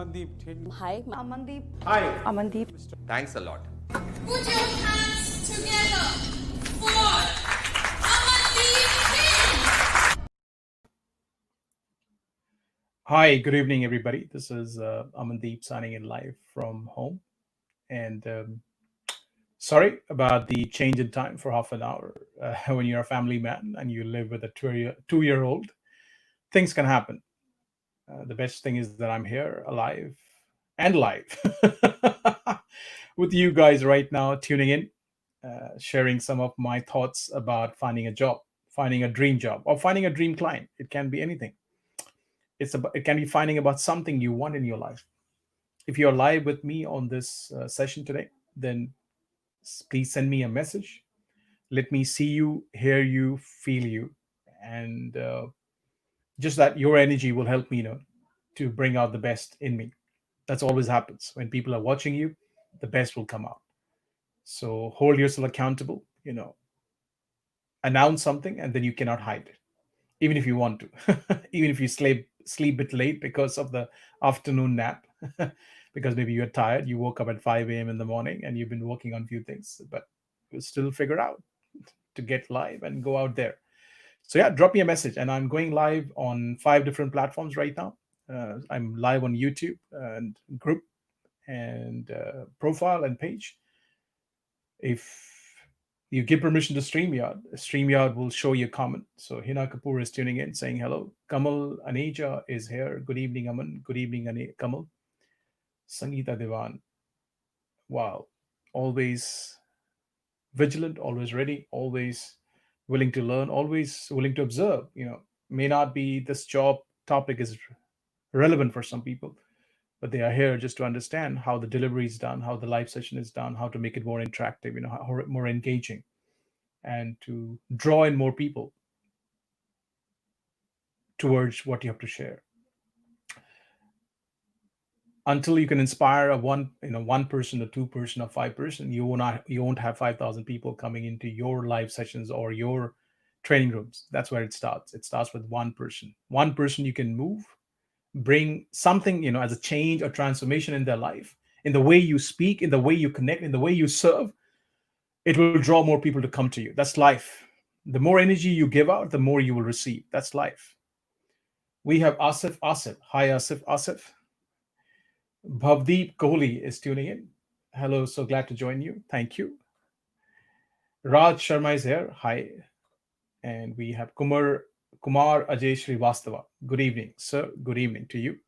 Hi, Amandeep. Hi. Amandeep. Thanks a lot. Put your hands together for Amandeep Singh. Hi, good evening, everybody. This is Amandeep signing in live from home. And sorry about the change in time for half an hour. When you're a family man and you live with a two-year-old, things can happen. The best thing is that I'm here alive and live with you guys right now, tuning in, sharing some of my thoughts about finding a job, finding a dream job, or finding a dream client. It can be anything. It can be finding about something you want in your life. If you're live with me on this session today, then please send me a message. Let me see you, hear you, feel you, and just that your energy will help me, to bring out the best in me. That's always happens when people are watching you. The best will come out. So hold yourself accountable. Announce something, and then you cannot hide it, even if you want to, even if you sleep a bit late because of the afternoon nap, because maybe you're tired. You woke up at 5 a.m. in the morning and you've been working on a few things, but you still figure out to get live and go out there. So yeah, drop me a message. And I'm going live on 5 different platforms right now. I'm live on YouTube and group and profile and page. If you give permission to StreamYard will show you a comment. So Hina Kapoor is tuning in saying hello. Kamal Aneja is here. Good evening, Aman. Good evening, Kamal. Sangeeta Devan. Wow. Always vigilant, always ready, always willing to learn, always willing to observe. May not be this job topic is relevant for some people, but they are here just to understand how the delivery is done, how the live session is done, how to make it more interactive, how more engaging, and to draw in more people towards what you have to share. Until you can inspire one person or 2 person or 5 person, you won't have 5,000 people coming into your live sessions or your training rooms. That's where it starts. It starts with 1 person. 1 person you can move, bring something, as a change or transformation in their life, in the way you speak, in the way you connect, in the way you serve. It will draw more people to come to you. That's life. The more energy you give out, the more you will receive. That's life. We have Asif. Hi, Asif. Bhavdeep Kohli is tuning in. Hello, so glad to join you. Thank you. Raj Sharma is here. Hi. And we have Kumar Ajay Srivastava. Good evening, sir. Good evening to you.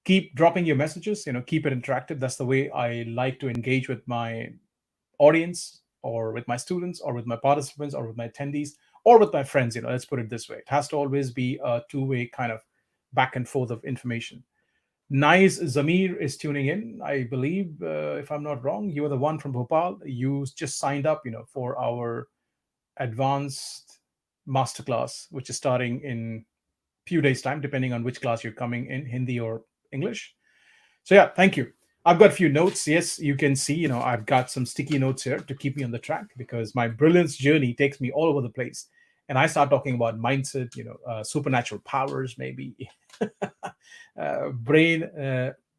Keep dropping your messages, keep it interactive. That's the way I like to engage with my audience or with my students or with my participants or with my attendees or with my friends. Let's put it this way. It has to always be a two-way kind of back and forth of information. Nice Zamir is tuning in. I believe, if I'm not wrong, you are the one from Bhopal. You just signed up, for our advanced masterclass, which is starting in few days' time, depending on which class you're coming in, Hindi or English. So yeah, thank you. I've got a few notes. Yes, you can see, I've got some sticky notes here to keep me on the track because my brilliance journey takes me all over the place. And I start talking about mindset, supernatural powers, maybe brain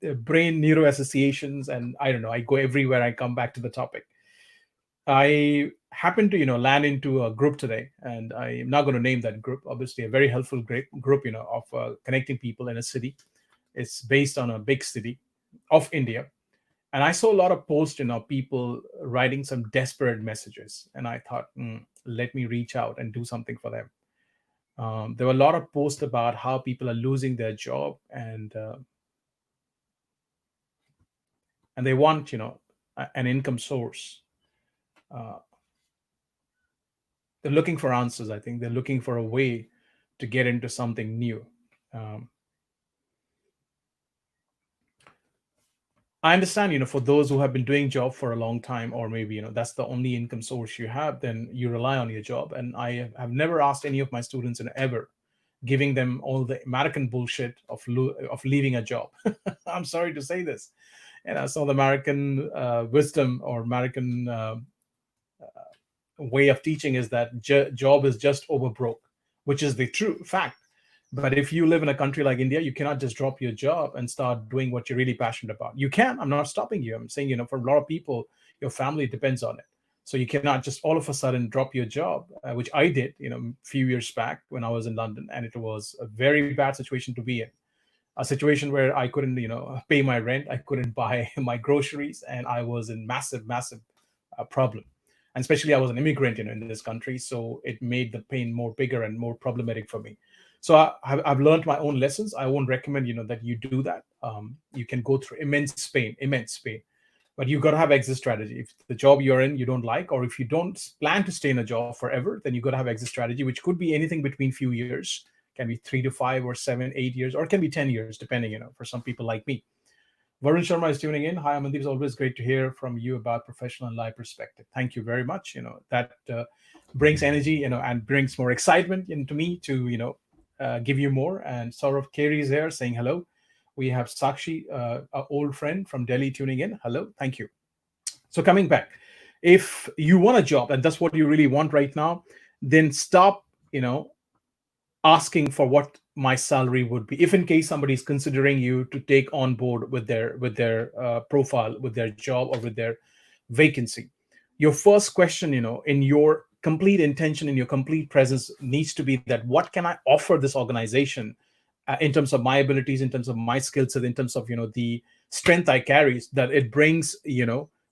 neuroassociations, and I don't know. I go everywhere. I come back to the topic. I happened to land into a group today, and I'm not going to name that group. Obviously, a very helpful group, of connecting people in a city. It's based on a big city of India, and I saw a lot of posts, people writing some desperate messages, and I thought, let me reach out and do something for them. There were a lot of posts about how people are losing their job, and they want, an income source. They're looking for answers. I think they're looking for a way to get into something new. Um, I understand, for those who have been doing job for a long time, or maybe, that's the only income source you have, then you rely on your job. And I have never asked any of my students in ever giving them all the American bullshit of leaving a job. I'm sorry to say this. Some of the American wisdom or American way of teaching is that job is just over broke, which is the true fact. But if you live in a country like India, you cannot just drop your job and start doing what you're really passionate about. You can. I'm not stopping you. I'm saying, for a lot of people, your family depends on it. So you cannot just all of a sudden drop your job, which I did, a few years back when I was in London, and it was a very bad situation to be in. A situation where I couldn't, pay my rent, I couldn't buy my groceries, and I was in massive, massive problem. And especially I was an immigrant, in this country, so it made the pain more bigger and more problematic for me. So I've learned my own lessons. I won't recommend, that you do that. You can go through immense pain, but you've got to have exit strategy. If the job you're in you don't like, or if you don't plan to stay in a job forever, then you got to have exit strategy, which could be anything between few years, can be 3 to 5 or 7, 8 years, or it can be 10 years, depending, for some people like me. Varun Sharma is tuning in. Hi, Amandeep. It's always great to hear from you about professional and life perspective. Thank you very much. That brings energy, and brings more excitement into me to, give you more. And Saurav Keri is here saying hello. We have Sakshi, our old friend from Delhi, tuning in. Hello. Thank you. So coming back, if you want a job and that's what you really want right now, then stop, asking for what my salary would be, if in case somebody is considering you to take on board with their profile, with their job, or with their vacancy. Your first question, in your complete intention, in your complete presence, needs to be that what can I offer this organization, in terms of my abilities, in terms of my skill set, in terms of the strength I carry, that it brings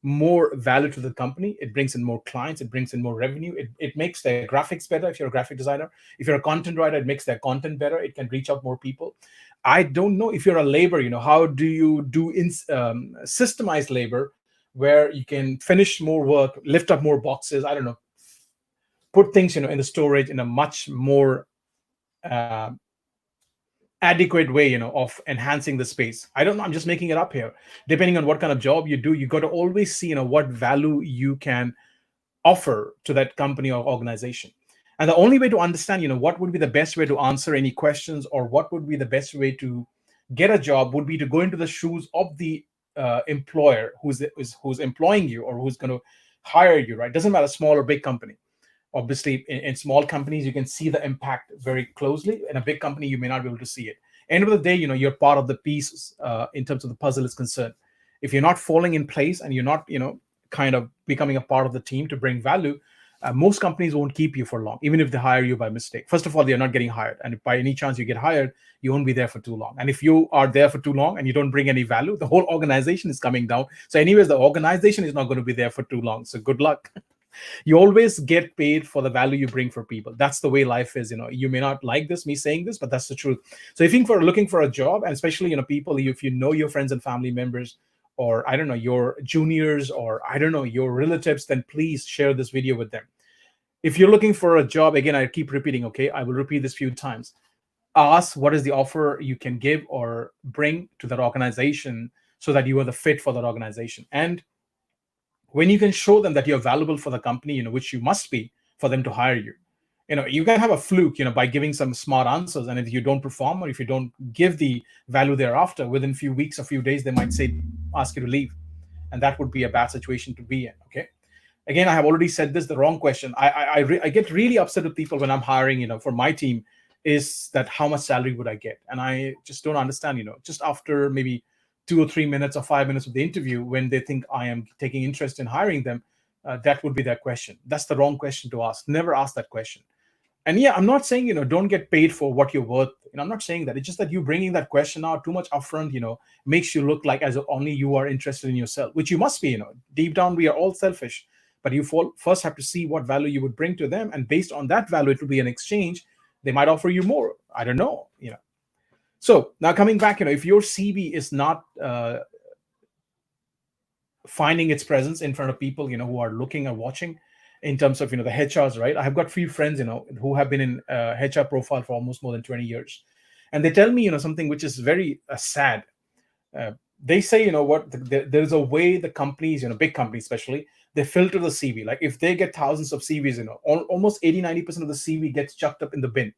more value to the company. It brings in more clients, it brings in more revenue, it makes their graphics better. If you're a graphic designer, if you're a content writer, it makes their content better. It can reach out more people. I don't know if you're a labor, how do you do systemized labor, where you can finish more work, lift up more boxes, I don't know, put things in the storage in a much more adequate way, of enhancing the space. I don't know, I'm just making it up here. Depending on what kind of job you do, you got to always see, what value you can offer to that company or organization. And the only way to understand, what would be the best way to answer any questions, or what would be the best way to get a job, would be to go into the shoes of the employer who's employing you, or who's going to hire you, right? Doesn't matter, small or big company. Obviously, in small companies, you can see the impact very closely. In a big company, you may not be able to see it. End of the day, you're part of the pieces, in terms of the puzzle is concerned. If you're not falling in place and you're not, kind of becoming a part of the team to bring value, most companies won't keep you for long, even if they hire you by mistake. First of all, they're not getting hired. And if by any chance you get hired, you won't be there for too long. And if you are there for too long and you don't bring any value, the whole organization is coming down. So anyways, the organization is not going to be there for too long. So good luck. You always get paid for the value you bring for people. That's the way life is. You may not like this, me saying this, but that's the truth. So if you're looking for a job, and especially, people, if you know your friends and family members, or I don't know, your juniors, or I don't know, your relatives, then please share this video with them. If you're looking for a job, again, I keep repeating, okay, I will repeat this few times. Ask what is the offer you can give or bring to that organization, so that you are the fit for that organization. And when you can show them that you're valuable for the company, which you must be for them to hire you. You can have a fluke, by giving some smart answers. And if you don't perform, or if you don't give the value thereafter, within a few weeks or few days, they might ask you to leave. And that would be a bad situation to be in, okay? Again, I have already said this, the wrong question. I get really upset with people when I'm hiring, for my team, is that how much salary would I get? And I just don't understand, just after maybe 2 or 3 minutes or 5 minutes of the interview, when they think I am taking interest in hiring them, that would be their question. That's the wrong question to ask. Never ask that question. And yeah, I'm not saying, don't get paid for what you're worth. I'm not saying that. It's just that you bringing that question out too much upfront, makes you look like as if only you are interested in yourself, which you must be. Deep down, we are all selfish. But you first have to see what value you would bring to them. And based on that value, it will be an exchange. They might offer you more. I don't know, So now coming back, if your CV is not finding its presence in front of people, who are looking or watching, in terms of, the HRs, right? I have got few friends, who have been in HR profile for almost more than 20 years. And they tell me, something which is very sad. They say, there's a way the companies, big companies especially, they filter the CV. Like if they get thousands of CVs, almost 80-90% of the CV gets chucked up in the bin,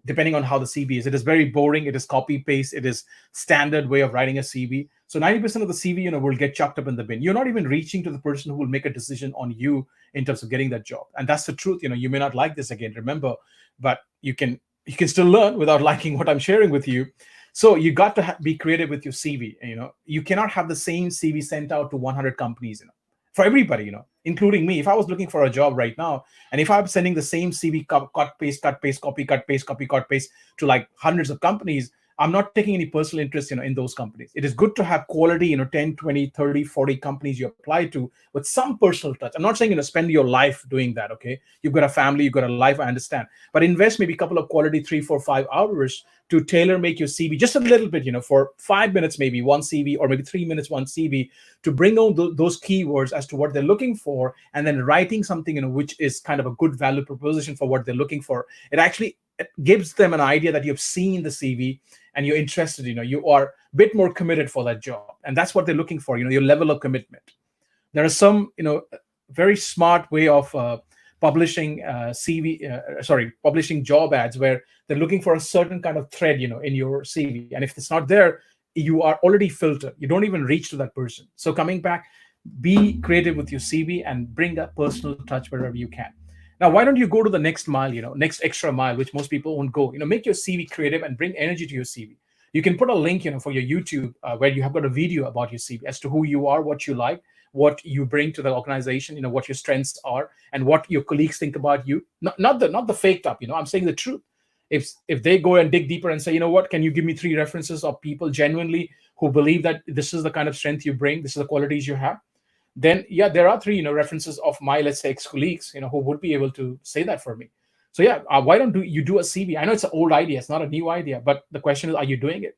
depending on how the CV is. It is very boring. It is copy paste. It is standard way of writing a CV. So 90% of the CV, will get chucked up in the bin. You're not even reaching to the person who will make a decision on you in terms of getting that job. And that's the truth. You may not like this again, remember, but you can you can still learn without liking what I'm sharing with you. So you got to be creative with your CV. You cannot have the same CV sent out to 100 companies. For everybody, including me. If I was looking for a job right now, and if I'm sending the same CV cut paste cut paste copy cut paste copy cut paste to like hundreds of companies, I'm not taking any personal interest, in those companies. It is good to have quality, 10, 20, 30, 40 companies you apply to with some personal touch. I'm not saying, spend your life doing that, okay? You've got a family, you've got a life, I understand. But invest maybe a couple of quality 3, 4, 5 hours to tailor make your CV just a little bit, for 5 minutes, maybe one CV, or maybe 3 minutes, one CV, to bring on those keywords as to what they're looking for, and then writing something, which is kind of a good value proposition for what they're looking for. It gives them an idea that you've seen the CV and you're interested, you are a bit more committed for that job. And that's what they're looking for, your level of commitment. There are some, very smart way of publishing publishing job ads where they're looking for a certain kind of thread, in your CV. And if it's not there, you are already filtered. You don't even reach to that person. So coming back, be creative with your CV and bring that personal touch wherever you can. Now, why don't you go to the next mile, next extra mile, which most people won't go? Make your CV creative and bring energy to your CV. You can put a link, for your YouTube where you have got a video about your CV as to who you are, what you like, what you bring to the organization, what your strengths are, and what your colleagues think about you. Not the faked up, I'm saying the truth. If they go and dig deeper and say, what, can you give me 3 references of people genuinely who believe that this is the kind of strength you bring, this is the qualities you have, then yeah, there are 3 references of my, let's say, ex-colleagues, who would be able to say that for me. So yeah, why don't you do a CV? I know it's an old idea, it's not a new idea, but the question is, are you doing it?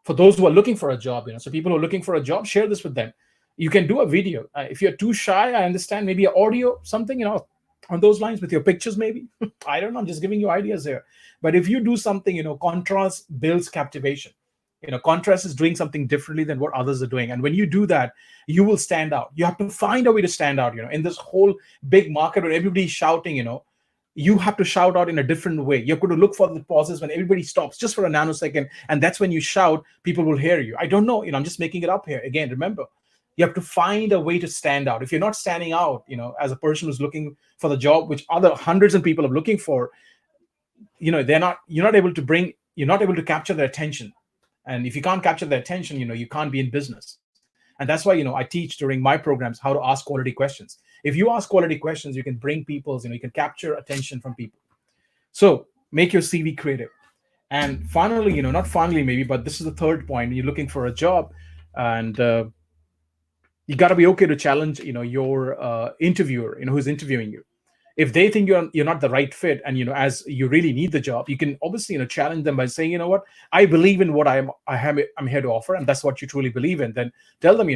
For those who are looking for a job, so people who are looking for a job, share this with them. You can do a video. If you're too shy, I understand, maybe an audio, something, on those lines with your pictures, maybe. I don't know, I'm just giving you ideas here. But if you do something, contrast builds captivation. Contrast is doing something differently than what others are doing. And when you do that, you will stand out. You have to find a way to stand out, in this whole big market where everybody's shouting, you have to shout out in a different way. You have to look for the pauses when everybody stops just for a nanosecond. And that's when you shout, people will hear you. I don't know, I'm just making it up here. Again, remember, you have to find a way to stand out. If you're not standing out, as a person who's looking for the job, which other hundreds of people are looking for, you're not able to capture their attention. And if you can't capture their attention, you can't be in business. And that's why, I teach during my programs how to ask quality questions. If you ask quality questions, you can bring people's, you can capture attention from people. So make your CV creative. And finally, not finally maybe, but this is the third point. You're looking for a job, and you got to be okay to challenge, your interviewer, who's interviewing you. If they think you're not the right fit, and as you really need the job, you can obviously challenge them by saying, what, I believe in what I'm here to offer, and that's what you truly believe in. Then tell them,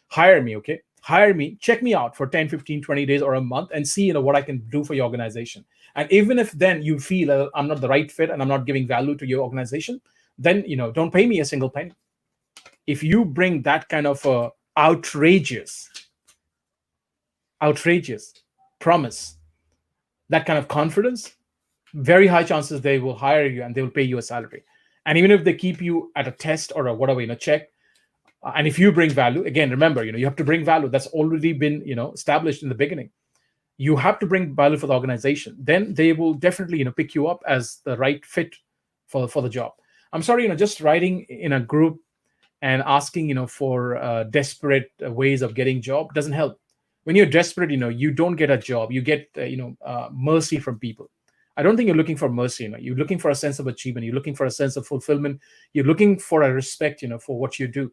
hire me, okay? Hire me, check me out for 10, 15, 20 days or a month, and see what I can do for your organization. And even if then you feel I'm not the right fit and I'm not giving value to your organization, then don't pay me a single penny. If you bring that kind of outrageous promise, that kind of confidence, very high chances they will hire you and they will pay you a salary. And even if they keep you at a test or a whatever, check, and if you bring value, again, remember, you have to bring value. That's already been, established in the beginning. You have to bring value for the organization. Then they will definitely, pick you up as the right fit for the job. I'm sorry, just writing in a group and asking, for desperate ways of getting job doesn't help. When you're desperate, you don't get a job. You get, mercy from people. I don't think you're looking for mercy. You're looking for a sense of achievement. You're looking for a sense of fulfillment. You're looking for a respect, for what you do.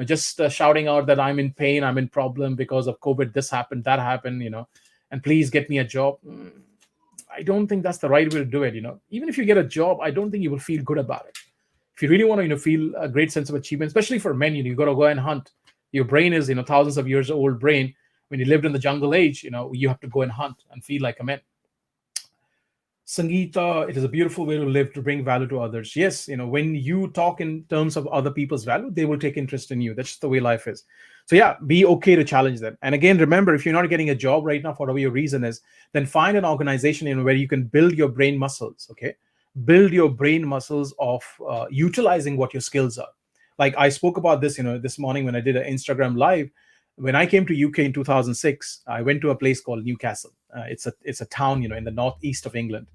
Just shouting out that I'm in pain, I'm in problem because of COVID, this happened, that happened, and please get me a job. I don't think that's the right way to do it. Even if you get a job, I don't think you will feel good about it. If you really want to, feel a great sense of achievement, especially for men, you got to go and hunt. Your brain is, thousands of years old brain. When you lived in the jungle age, you have to go and hunt and feel like a man. Sangeeta, it is a beautiful way to live, to bring value to others. Yes, when you talk in terms of other people's value, they will take interest in you. That's just the way life is. So yeah, be okay to challenge them. And again, remember, if you're not getting a job right now, for whatever your reason is, then find an organization where you can build your brain muscles, okay? Build your brain muscles of utilizing what your skills are. Like I spoke about this, this morning when I did an Instagram live. When I came to UK in 2006, I went to a place called Newcastle. It's a town, in the northeast of England.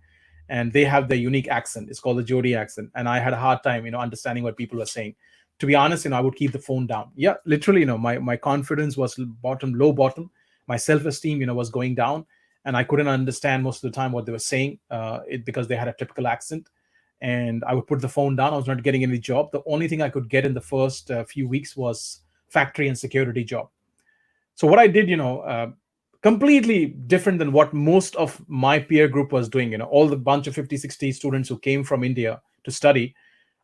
and they have their unique accent. It's called the Jodi accent, and I had a hard time, understanding what people were saying. To be honest, I would keep the phone down. Yeah, literally, my confidence was bottom, low bottom. My self esteem, was going down, and I couldn't understand most of the time what they were saying, because they had a typical accent. And I would put the phone down. I was not getting any job. The only thing I could get in the first few weeks was factory and security job. So what I did, completely different than what most of my peer group was doing. All the bunch of 50, 60 students who came from India to study,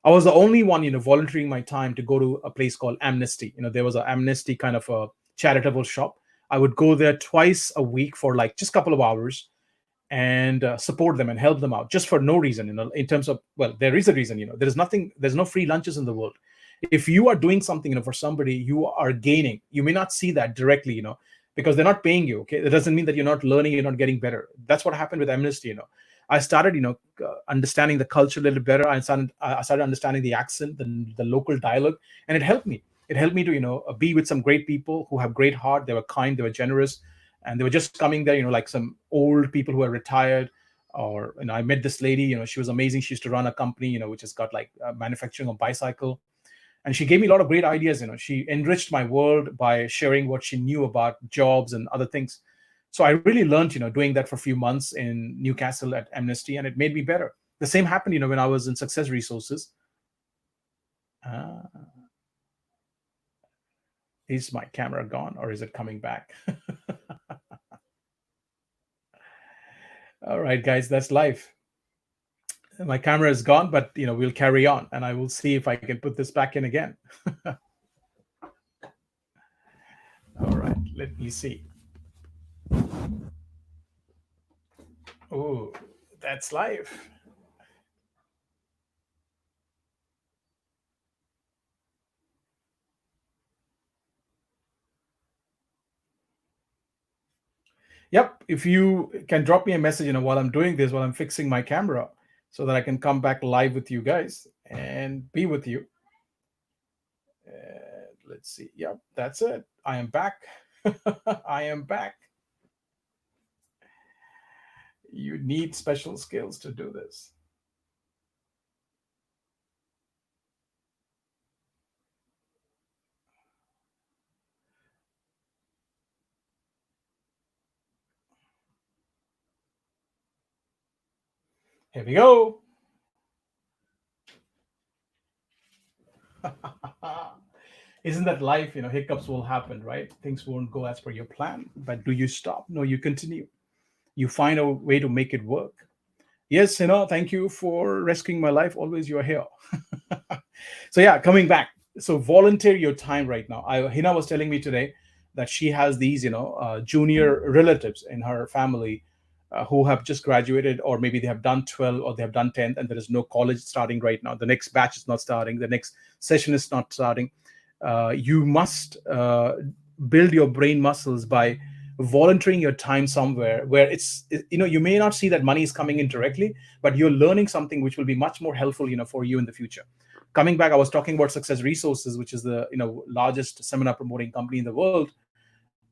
I was the only one, volunteering my time to go to a place called Amnesty. There was an Amnesty kind of a charitable shop. I would go there twice a week for like just a couple of hours, and support them and help them out just for no reason. In terms of, well, there is a reason. There's no free lunches in the world. If you are doing something, for somebody, you are gaining. You may not see that directly, because they're not paying you. Okay, it doesn't mean that you're not learning, you're not getting better. That's what happened with Amnesty. I started, understanding the culture a little better. I started understanding the accent, the local dialogue, and it helped me. It helped me to, be with some great people who have great heart. They were kind, they were generous, and they were just coming there, like some old people who are retired. Or, I met this lady, she was amazing. She used to run a company, which has got like manufacturing of bicycle. And she gave me a lot of great ideas. She enriched my world by sharing what she knew about jobs and other things. So I really learned, doing that for a few months in Newcastle at Amnesty, and it made me better. The same happened, when I was in Success Resources. Is my camera gone, or is it coming back? All right, guys, that's life. My camera is gone, but we'll carry on, and I will see if I can put this back in again. All right, let me see. Oh, that's life. Yep, if you can drop me a message, while I'm doing this, while I'm fixing my camera, so that I can come back live with you guys and be with you. Let's see. Yep, that's it. I am back. I am back. You need special skills to do this. Here we go. Isn't that life? Hiccups will happen, right? Things won't go as per your plan. But do you stop? No, you continue. You find a way to make it work. Yes, thank you for rescuing my life. Always you're here. So yeah, coming back. So volunteer your time right now. Hina was telling me today that she has these, junior relatives in her family who have just graduated, or maybe they have done 12 or they have done 10th, and there is no college starting right now. The next batch is not starting. The next session is not starting. You must build your brain muscles by volunteering your time somewhere where you may not see that money is coming in directly, but you're learning something which will be much more helpful, for you in the future. Coming back, I was talking about Success Resources, which is the largest seminar promoting company in the world.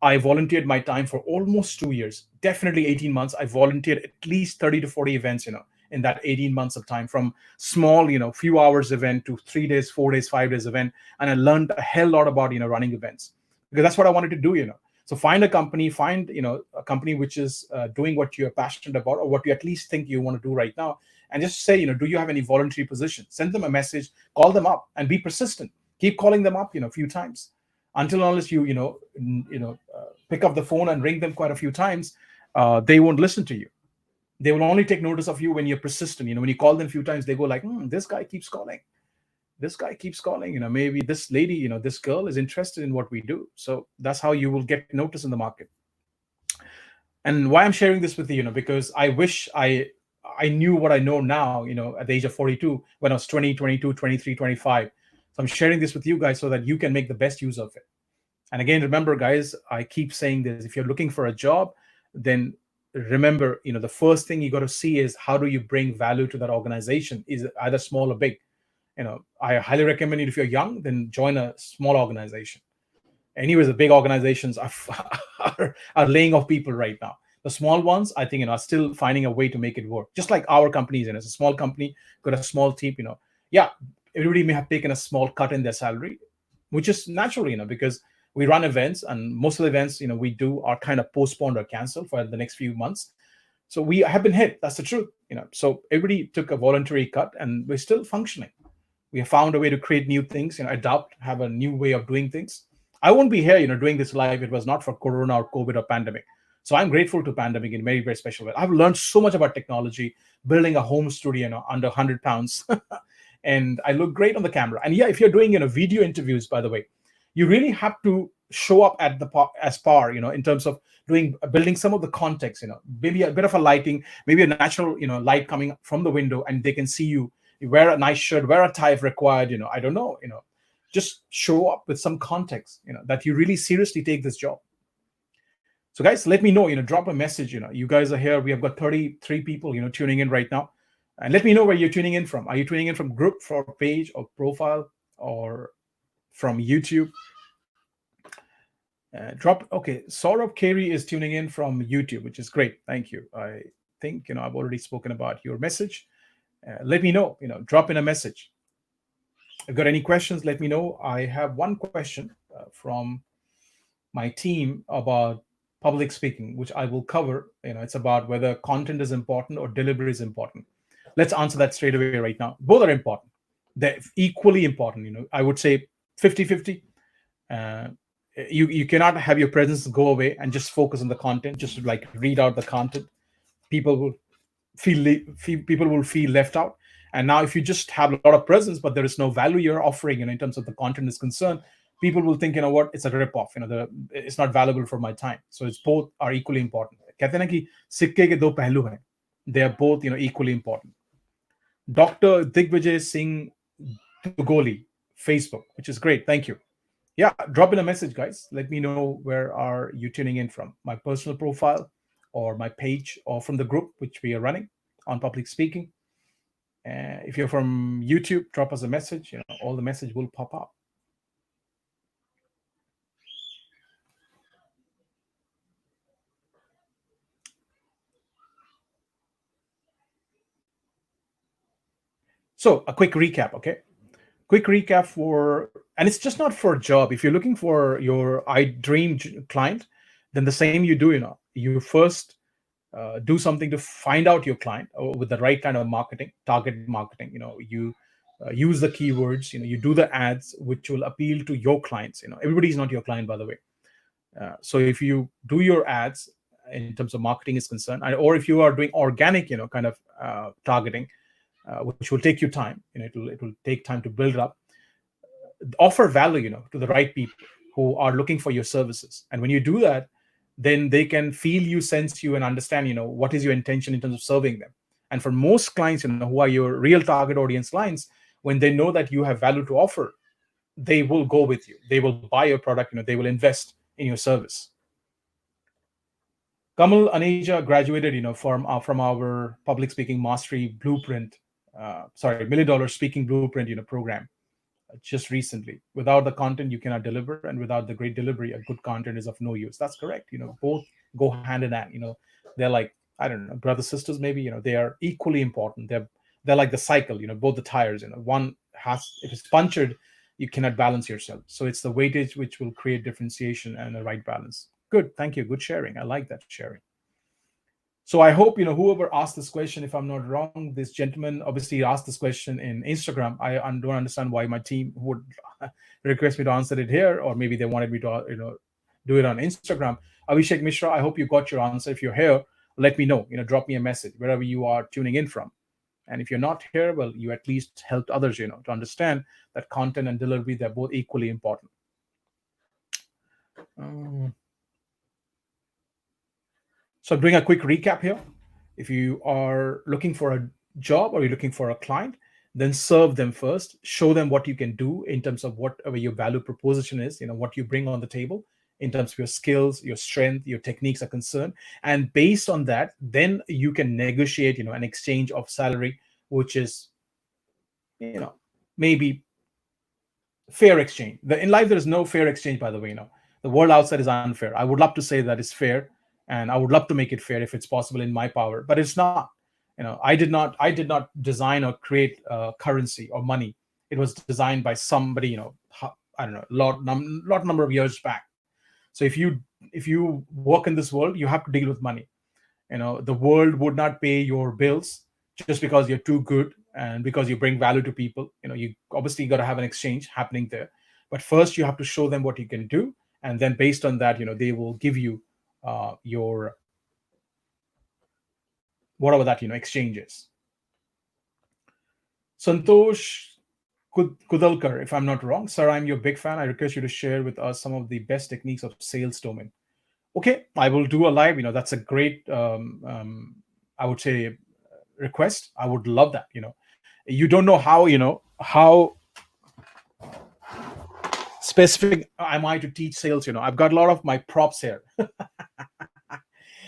I volunteered my time for almost 2 years, definitely 18 months. I volunteered at least 30 to 40 events, in that 18 months of time, from small, few hours event to 3 days, 4 days, 5 days event. And I learned a hell lot about, running events, because that's what I wanted to do, So find a company, a company which is doing what you're passionate about, or what you at least think you want to do right now. And just say, do you have any voluntary position? Send them a message, call them up, and be persistent. Keep calling them up, a few times, until unless you, pick up the phone and ring them quite a few times. They won't listen to you. They will only take notice of you when you're persistent. When you call them a few times, they go like, this guy keeps calling. This guy keeps calling. Maybe this lady, this girl is interested in what we do. So that's how you will get notice in the market. And why I'm sharing this with you, because I wish I knew what I know now, at the age of 42, when I was 20, 22, 23, 25. So I'm sharing this with you guys so that you can make the best use of it. And again, remember, guys, I keep saying this: if you're looking for a job, then remember, the first thing you got to see is, how do you bring value to that organization? Is it either small or big? I highly recommend it. If you're young, then join a small organization. Anyways, the big organizations are laying off people right now. The small ones, I think, are still finding a way to make it work. Just like our companies, as a small company, got a small team, yeah, everybody may have taken a small cut in their salary, which is natural, because we run events, and most of the events, we do are kind of postponed or canceled for the next few months. So we have been hit. That's the truth, So everybody took a voluntary cut, and we're still functioning. We have found a way to create new things, adapt, have a new way of doing things. I won't be here, doing this live. It was not for Corona or COVID or pandemic. So I'm grateful to pandemic in a very, very special way. I've learned so much about technology, building a home studio, under 100 pounds. And I look great on the camera. And yeah, if you're doing, video interviews, by the way, you really have to show up at the as par, in terms of building some of the context, maybe a bit of a lighting, maybe a natural, light coming from the window, and they can see you. You wear a nice shirt, wear a tie if required, I don't know, just show up with some context, that you really seriously take this job. So guys, let me know, drop a message, you guys are here. We have got 33 people, tuning in right now. And let me know where you're tuning in from. Are you tuning in from group, or page, or profile, or from YouTube? Okay, Saurabh Carey is tuning in from YouTube, which is great. Thank you. I think, I've already spoken about your message. Let me know, drop in a message. If you've got any questions, let me know. I have one question from my team about public speaking, which I will cover. It's about whether content is important or delivery is important. Let's answer that straight away right now. Both are important. They're equally important. I would say 50-50. You cannot have your presence go away and just focus on the content, just like read out the content. People will feel left out. And now if you just have a lot of presence, but there is no value you're offering, in terms of the content is concerned, people will think, what, it's a rip-off, it's not valuable for my time. So it's both are equally important. कहते हैं ना कि सिक्के के दो पहलू हैं. They are both, equally important. Dr. Digvijay Singh Dugoli, Facebook, which is great. Thank you. Yeah, drop in a message, guys. Let me know where are you tuning in from. My personal profile, or my page, or from the group which we are running on public speaking. If you're from YouTube, drop us a message. All the message will pop up. So a quick recap, okay? Quick recap and it's just not for a job. If you're looking for your dream client, then the same you do, you first do something to find out your client with the right kind of marketing, target marketing. You use the keywords, you do the ads which will appeal to your clients. Everybody's not your client, by the way. So if you do your ads in terms of marketing is concerned, or if you are doing organic, kind of targeting, which will take you time, it will take time to build up, offer value, to the right people who are looking for your services. And when you do that, then they can feel you, sense you, and understand, what is your intention in terms of serving them. And for most clients, who are your real target audience clients, when they know that you have value to offer, they will go with you. They will buy your product, they will invest in your service. Kamal Aneja graduated, from our public speaking mastery blueprint, $1 million speaking blueprint, program just recently. Without the content, you cannot deliver, and without the great delivery, a good content is of no use. That's correct. Both go hand in hand. They're like, I don't know, brothers, sisters, maybe. They are equally important. They're like the cycle. Both the tires. One has, if it's punctured, you cannot balance yourself. So it's the weightage which will create differentiation and the right balance. Good, thank you. Good sharing. I like that sharing. So I hope, whoever asked this question, if I'm not wrong, this gentleman obviously asked this question in Instagram. I don't understand why my team would request me to answer it here, or maybe they wanted me to, do it on Instagram. Abhishek Mishra, I hope you got your answer. If you're here, let me know, drop me a message wherever you are tuning in from. And if you're not here, well, you at least helped others, to understand that content and delivery, they're both equally important. So I'm doing a quick recap here. If you are looking for a job or you're looking for a client, then serve them first. Show them what you can do in terms of whatever your value proposition is, what you bring on the table in terms of your skills, your strength, your techniques are concerned. And based on that, then you can negotiate, an exchange of salary, which is, maybe fair exchange. In life, there is no fair exchange, by the way. The world outside is unfair. I would love to say that it's fair. and I would love to make it fair if it's possible in my power, but it's not. I did not design or create currency or money. It was designed by somebody, I don't know, lot number of years back. So if you work in this world, you have to deal with money. The world would not pay your bills just because you're too good and because you bring value to people. You obviously got to have an exchange happening there, but first you have to show them what you can do, and then based on that, they will give you your whatever that exchange is. Santosh Kudalkar, if I'm not wrong, sir, I'm your big fan. I request you to share with us some of the best techniques of sales domain. Okay, I will do a live. That's a great, I would say, request. I would love that. You don't know how specific am I to teach sales. I've got a lot of my props here.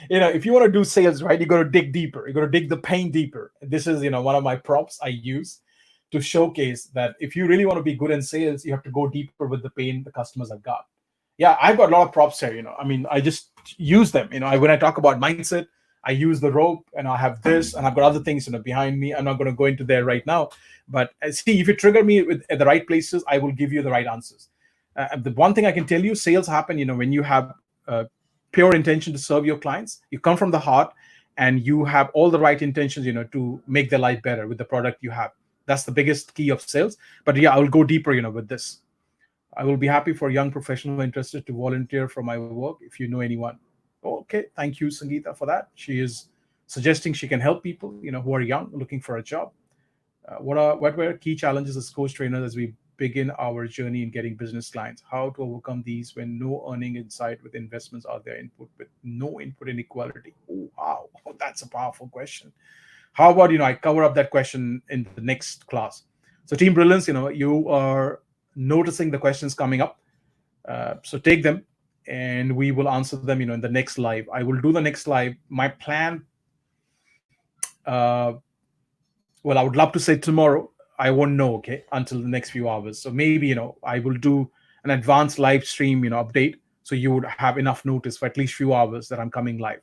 If you want to do sales, right, you got to dig deeper. You got to dig the pain deeper. This is, one of my props I use to showcase that if you really want to be good in sales, you have to go deeper with the pain the customers have got. Yeah, I've got a lot of props here. I just use them. When I talk about mindset, I use the rope, and I have this, and I've got other things, behind me. I'm not going to go into there right now, but see, if you trigger me at the right places, I will give you the right answers. The one thing I can tell you, sales happen, when you have pure intention to serve your clients. You come from the heart, and you have all the right intentions, to make their life better with the product you have. That's the biggest key of sales. But yeah, I will go deeper, with this. I will be happy for young professional interested to volunteer for my work if you know anyone. Okay, thank you, Sangeeta, for that. She is suggesting she can help people, who are young, looking for a job. What were key challenges as coach trainers as we begin our journey in getting business clients? How to overcome these when no earning inside with investments are there, input with no input inequality? Oh, wow, that's a powerful question. How about, I cover up that question in the next class. So Team Brilliance, you are noticing the questions coming up. So take them, and we will answer them, in the next live. I will do the next live. My plan, well, I would love to say tomorrow. I won't know, okay, until the next few hours. So maybe, I will do an advanced live stream, update. So you would have enough notice for at least few hours that I'm coming live.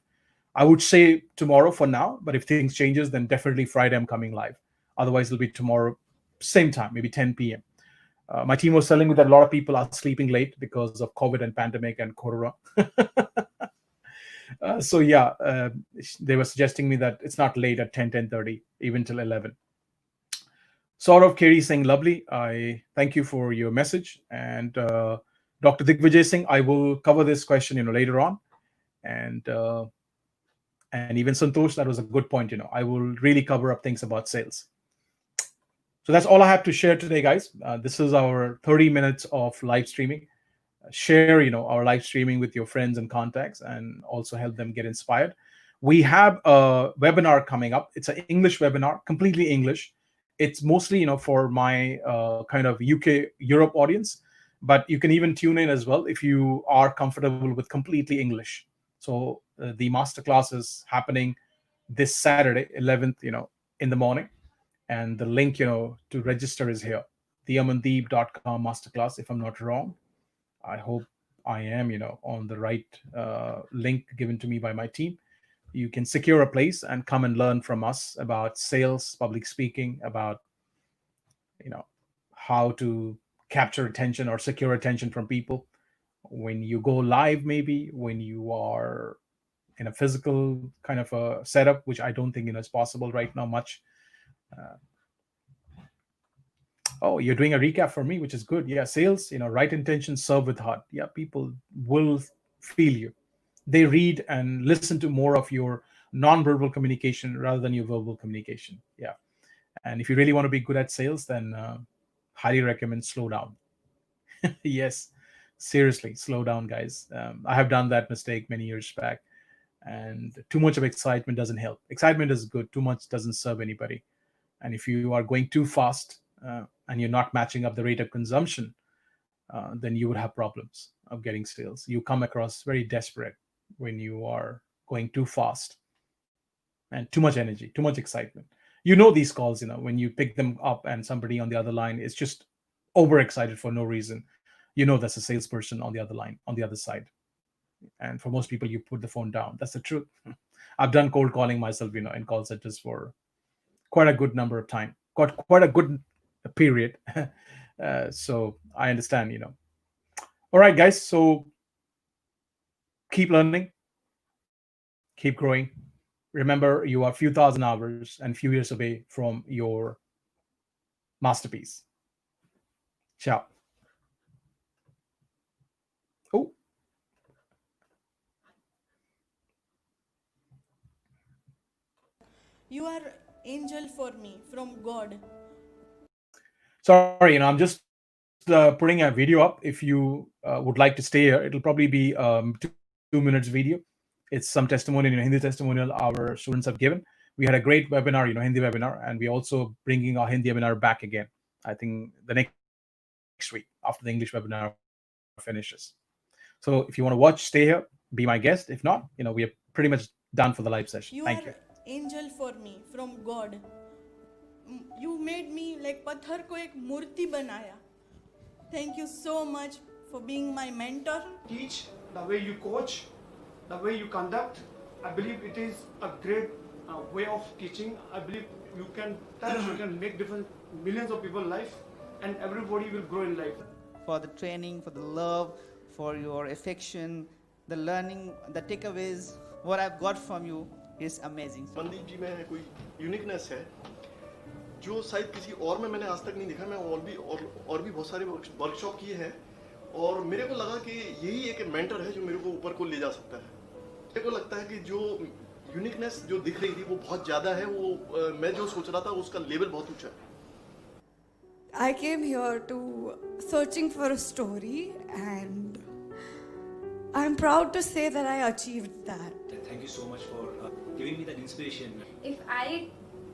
I would say tomorrow for now, but if things changes, then definitely Friday I'm coming live. Otherwise, it'll be tomorrow, same time, maybe 10 p.m. My team was telling me that a lot of people are sleeping late because of COVID and pandemic and corona. So yeah, they were suggesting me that it's not late at 10:30, even till 11. Sort of Katie saying, lovely. I thank you for your message. And Dr. Digvijay Singh, I will cover this question, later on. And even Santosh, that was a good point. I will really cover up things about sales. So that's all I have to share today, guys. This is our 30 minutes of live streaming. Share, our live streaming with your friends and contacts, and also help them get inspired. We have a webinar coming up. It's an English webinar, completely English. It's mostly, for my kind of UK, Europe audience, but you can even tune in as well if you are comfortable with completely English. So the masterclass is happening this Saturday, 11th, in the morning. And the link, to register is here, theamandeep.com masterclass, if I'm not wrong. I hope I am, on the right link given to me by my team. You can secure a place and come and learn from us about sales, public speaking, about, how to capture attention or secure attention from people when you go live, maybe when you are in a physical kind of a setup, which I don't think, is possible right now much. Oh, you're doing a recap for me, which is good. Yeah, sales, right intention, serve with heart. Yeah, people will feel you. They read and listen to more of your non-verbal communication rather than your verbal communication. Yeah. And if you really want to be good at sales, then highly recommend slow down. Yes, seriously, slow down, guys. I have done that mistake many years back. And too much of excitement doesn't help. Excitement is good. Too much doesn't serve anybody. And if you are going too fast and you're not matching up the rate of consumption, then you would have problems of getting sales. You come across very desperate when you are going too fast and too much energy, too much excitement. These calls, when you pick them up and somebody on the other line is just overexcited for no reason, that's a salesperson on the other line, on the other side. And for most people, you put the phone down. That's the truth. I've done cold calling myself, in call centers for quite a good number of time, quite a good period. So I understand. All right, guys. So keep learning, keep growing. Remember, you are a few thousand hours and few years away from your masterpiece. Ciao. Oh, You are angel for me from God. sorry. I'm just putting a video up. If you would like to stay here, it'll probably be 2 minutes video. It's some testimonial, Hindi testimonial our students have given. We had a great webinar, Hindi webinar, and we're also bringing our Hindi webinar back again. I think the next week after the English webinar finishes. So if you want to watch, stay here, be my guest. If not, we are pretty much done for the live session. You Thank are you. angel for me from God. You made me like पत्थर को एक मूर्ति बनाया. Thank you so much for being my mentor. Teach, the way you coach, the way you conduct. I believe it is a great way of teaching. I believe you can touch, you can make different millions of people's life, and everybody will grow in life. For the training, for the love, for your affection, the learning, the takeaways, what I've got from you is amazing. Mandeep जी में कोई uniqueness है जो शायद किसी और में मैंने आज तक नहीं देखा. मैं और भी बहुत सारे वर्कशॉप किए हैं और मेरे को लगा कि यही एक मेंटर है जो मेरे को ऊपर को ले जा सकता है. मेरे को लगता है कि जो यूनिकनेस जो दिख रही थी वो बहुत ज़्यादा है. वो मैं जो सोच रहा था उसका लेवल बहुत ऊंचा है. I came here to searching for a story, and I'm proud to say that I achieved that. Thank you so much for giving me that inspiration. If I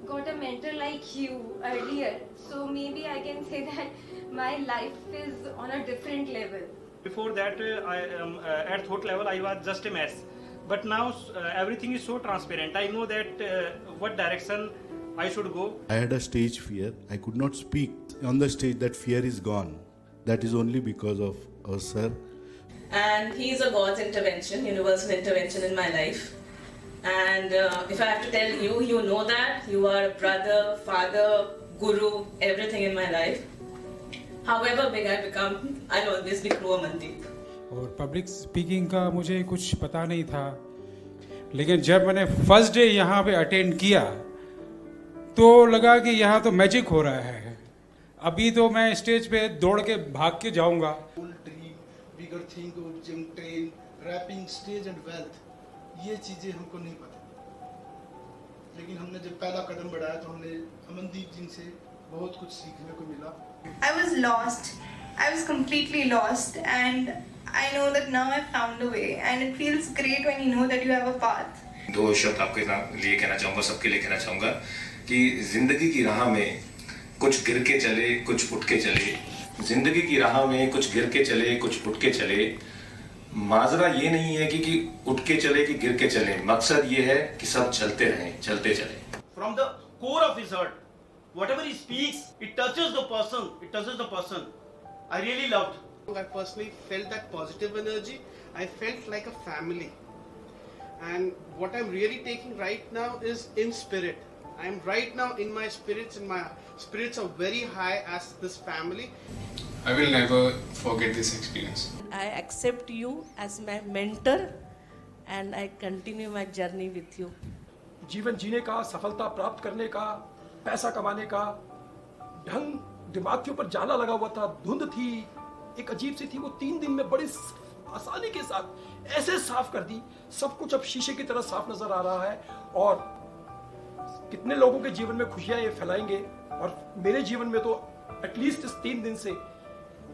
got a mentor like you earlier, so maybe I can say that my life is on a different level. Before that, I at thought level I was just a mess. But now everything is so transparent. I know that what direction I should go. I had a stage fear. I could not speak on the stage. That fear is gone. That is only because of our sir. And he is a God's intervention, universal intervention in my life. And if I have to tell you, you know that you are a brother, father, guru, everything in my life. However big I become, I'll always be Kruva Mandeep. और public speaking का मुझे कुछ पता नहीं था, लेकिन जब मैंने फर्स्ट डे यहाँ पे अटेंड किया तो लगा कि यहाँ तो मैजिक हो रहा है. अभी तो मैं स्टेज पे दौड़ के भाग के जाऊंगा. Bigger thing, gym train, rapping, stage and wealth. ये चीजें हमको नहीं पता. लेकिन हमने जब पहला कदम बढ़ाया तो हमने अमनदीप जी से बहुत कुछ सीखने को मिला. I was lost. I was completely lost, and I know that now I found a way, and it feels great when you know that you have a path. दो शब्द आपके लिए कहना चाहूँगा, सबके लिए कहना चाहूँगा कि जिंदगी की राह में कुछ गिर के चले, कुछ उठ के चले. जिंदगी की राह में कुछ गिर के चले, कुछ उठ के चले. माजरा ये नहीं है कि उठ के चले कि गिर के चले. मकसद ये है कि सब चलते रहें, चलते चले. From the core of his heart, whatever he speaks, it touches the person. It touches the person. I really loved. I personally felt that positive energy. I felt like a family. And what I'm really taking right now is in spirit. I'm right now in my spirits, and my spirits are very high as this family. I will never forget this experience. I accept you as my mentor, and I continue my journey with you. जीवन जीने का, सफलता प्राप्त करने का, पैसा कमाने का ढंग दिमाग के ऊपर जाला लगा हुआ था. धुंध थी, एक अजीब सी थी. वो 3 दिन में बड़ी आसानी के साथ ऐसे साफ कर दी. सब कुछ अब शीशे की तरह साफ नजर आ रहा है. और कितने लोगों के जीवन में खुशियां ये फैलाएंगे, और मेरे जीवन में तो एटलीस्ट इस 3 दिन से